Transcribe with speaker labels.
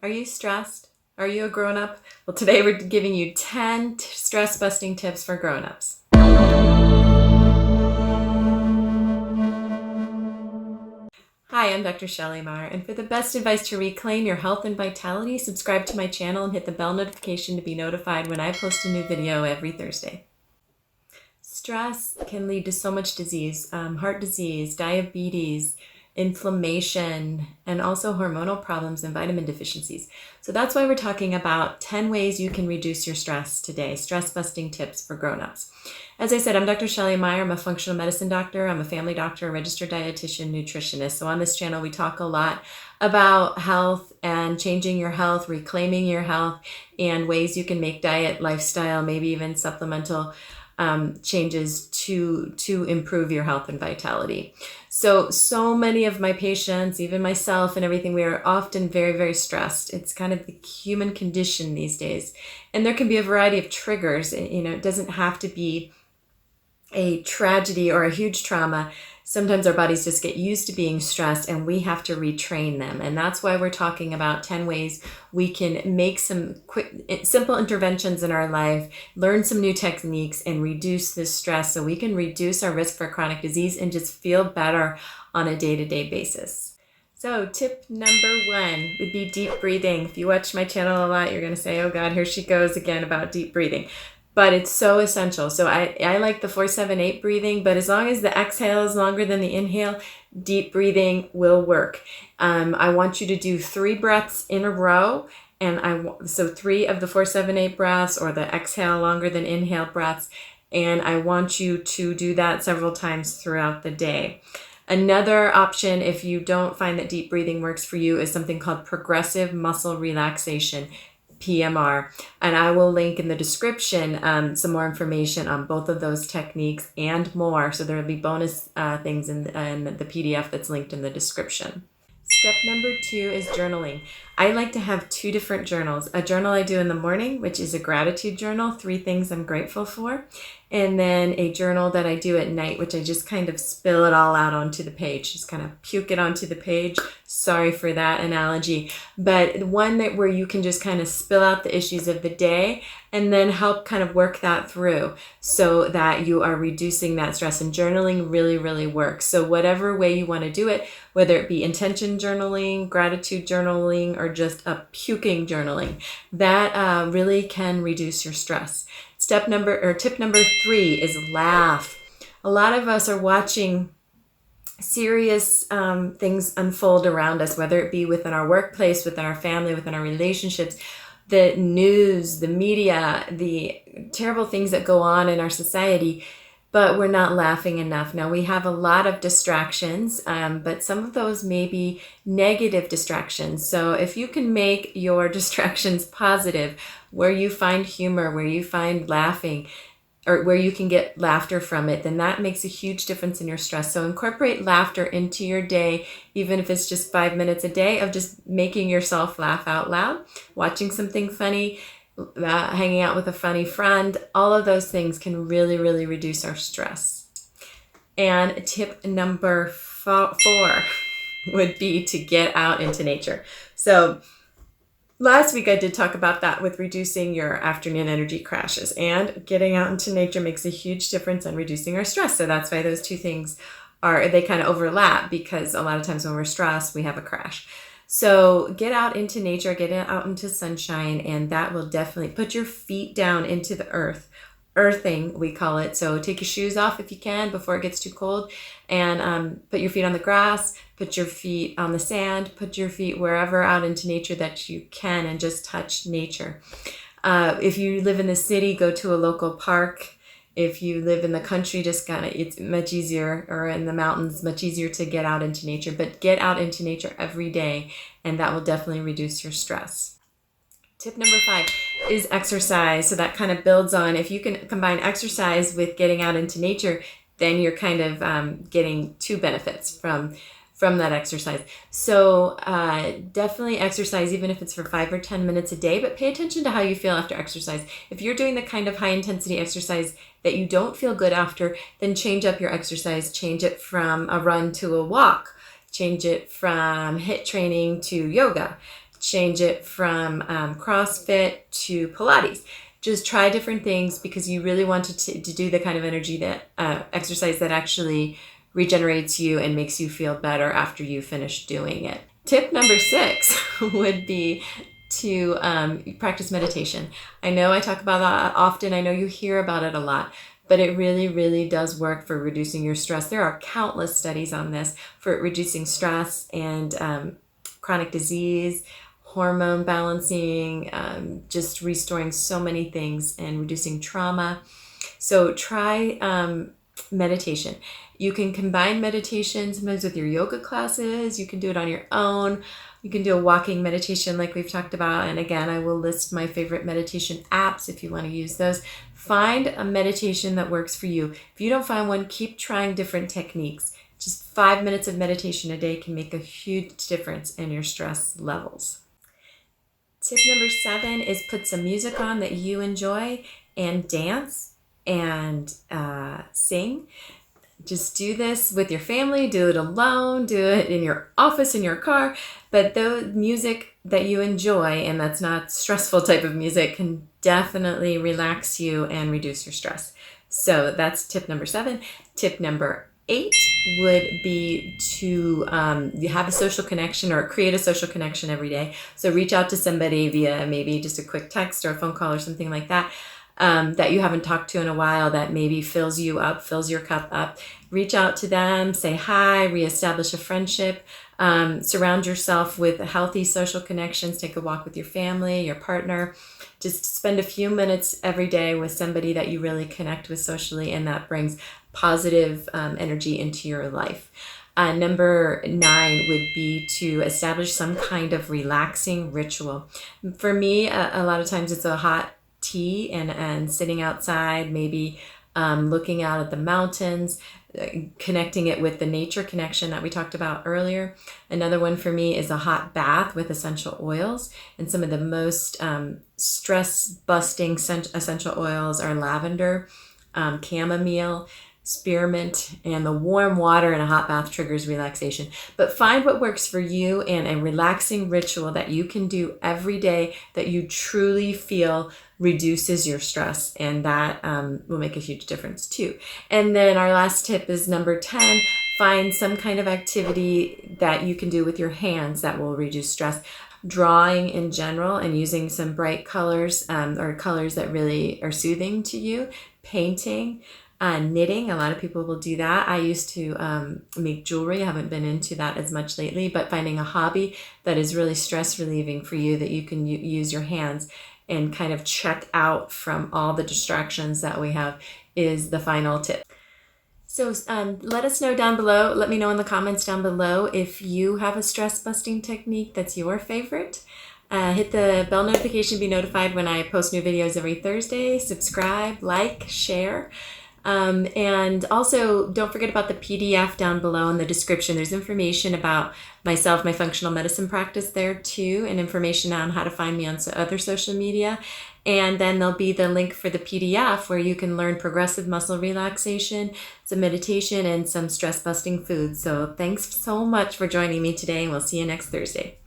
Speaker 1: Are you stressed? Are you a grown-up? Well, today we're giving you 10 stress-busting tips for grown-ups. Hi, I'm Dr. Shelley Meyer, and for the best advice to reclaim your health and vitality, subscribe to my channel and hit the bell notification to be notified when I post a new video every Thursday. Stress can lead to so much disease, heart disease, diabetes, inflammation, and also hormonal problems and vitamin deficiencies. So that's why we're talking about 10 ways you can reduce your stress today, stress-busting tips for grown-ups. As I said, I'm Dr. Shelley Meyer. I'm a functional medicine doctor. I'm a family doctor, a registered dietitian, nutritionist. So on this channel, we talk a lot about health and changing your health, reclaiming your health, and ways you can make diet, lifestyle, maybe even supplemental changes to improve your health and vitality. So many of my patients, even myself and everything, we are often very, very stressed. It's kind of the human condition these days. And there can be a variety of triggers. It doesn't have to be a tragedy or a huge trauma. Sometimes our bodies just get used to being stressed and we have to retrain them. And that's why we're talking about 10 ways we can make some quick, simple interventions in our life, learn some new techniques, and reduce this stress so we can reduce our risk for chronic disease and just feel better on a day-to-day basis. So tip number 1 would be deep breathing. If you watch my channel a lot, you're going to say, oh God, here she goes again about deep breathing. But it's so essential. So I like the 4-7-8 breathing, but as long as the exhale is longer than the inhale, deep breathing will work. I want you to do 3 breaths in a row. So 3 of the 4-7-8 breaths, or the exhale longer than inhale breaths. And I want you to do that several times throughout the day. Another option, if you don't find that deep breathing works for you, is something called progressive muscle relaxation, PMR, and I will link in the description some more information on both of those techniques and more. So there will be bonus things in the PDF that's linked in the description. Step number 2 is journaling. I like to have 2 different journals. A journal I do in the morning, which is a gratitude journal, 3 things I'm grateful for. And then a journal that I do at night, which I just kind of spill it all out onto the page, just kind of puke it onto the page. Sorry for that analogy, but one where you can just kind of spill out the issues of the day and then help kind of work that through so that you are reducing that stress. And journaling really, really works. So whatever way you want to do it, whether it be intention journaling, gratitude journaling, or just a puking journaling, that really can reduce your stress. Tip number 3 is laugh. A lot of us are watching serious things unfold around us, whether it be within our workplace, within our family, within our relationships, the news, the media, the terrible things that go on in our society, but we're not laughing enough. Now, we have a lot of distractions, but some of those may be negative distractions. So if you can make your distractions positive, where you find humor, where you find laughing, or where you can get laughter from it, then that makes a huge difference in your stress. So incorporate laughter into your day, even if it's just 5 minutes a day of just making yourself laugh out loud, watching something funny, hanging out with a funny friend. All of those things can really, really reduce our stress. And tip number 4 would be to get out into nature. So last week I did talk about that with reducing your afternoon energy crashes, and getting out into nature makes a huge difference in reducing our stress. So that's why those 2 things they kind of overlap, because a lot of times when we're stressed, we have a crash. So get out into nature, get out into sunshine, and that will definitely put your feet down into the earth. Earthing, we call it. So take your shoes off if you can before it gets too cold, and put your feet on the grass, put your feet on the sand, put your feet wherever out into nature that you can, and just touch nature. If you live in the city, go to a local park. If you live in the country, it's much easier, or in the mountains, much easier to get out into nature. But get out into nature every day, and that will definitely reduce your stress. Tip number 5 is exercise. So that kind of builds on, if you can combine exercise with getting out into nature, then you're kind of getting 2 benefits from that exercise. So definitely exercise, even if it's for 5 or 10 minutes a day, but pay attention to how you feel after exercise. If you're doing the kind of high intensity exercise that you don't feel good after, then change up your exercise. Change it from a run to a walk. Change it from HIIT training to yoga. change it from CrossFit to Pilates. Just try different things because you really want to do the kind of energy that exercise that actually regenerates you and makes you feel better after you finish doing it. Tip number 6 would be to practice meditation. I know I talk about that often. I know you hear about it a lot, but it really, really does work for reducing your stress. There are countless studies on this for reducing stress and chronic disease, hormone balancing, just restoring so many things and reducing trauma. So try meditation. You can combine meditation sometimes with your yoga classes. You can do it on your own. You can do a walking meditation like we've talked about. And again, I will list my favorite meditation apps if you want to use those. Find a meditation that works for you. If you don't find one, keep trying different techniques. Just 5 minutes of meditation a day can make a huge difference in your stress levels. Tip number 7 is put some music on that you enjoy and dance and sing. Just do this with your family, do it alone, do it in your office, in your car. But the music that you enjoy and that's not stressful type of music can definitely relax you and reduce your stress. So that's tip number 7. Tip number 8 would be to have a social connection or create a social connection every day. So reach out to somebody via maybe just a quick text or a phone call or something like that. That you haven't talked to in a while that maybe fills you up, fills your cup up. Reach out to them, say hi, reestablish a friendship, surround yourself with healthy social connections, take a walk with your family, your partner. Just spend a few minutes every day with somebody that you really connect with socially, and that brings positive energy into your life. Number 9 would be to establish some kind of relaxing ritual. For me, a lot of times it's a hot tea and sitting outside, maybe looking out at the mountains, connecting it with the nature connection that we talked about earlier. Another one for me is a hot bath with essential oils. And some of the most stress-busting essential oils are lavender, chamomile, spearmint, and the warm water in a hot bath triggers relaxation. But find what works for you and a relaxing ritual that you can do every day that you truly feel reduces your stress, and that will make a huge difference too. And then our last tip is number 10. Find some kind of activity that you can do with your hands that will reduce stress. Drawing in general and using some bright colors or colors that really are soothing to you. Painting. Knitting, a lot of people will do that. I used to make jewelry. I haven't been into that as much lately, but finding a hobby that is really stress relieving for you that you can use your hands and kind of check out from all the distractions that we have is the final tip. So let us know down below. Let me know in the comments down below if you have a stress busting technique that's your favorite. Hit the bell notification to be notified when I post new videos every Thursday. Subscribe, like, share. And also don't forget about the PDF down below in the description. There's information about myself, my functional medicine practice there too, and information on how to find me on other social media. And then there'll be the link for the PDF where you can learn progressive muscle relaxation, some meditation, and some stress busting foods. So thanks so much for joining me today, and we'll see you next Thursday.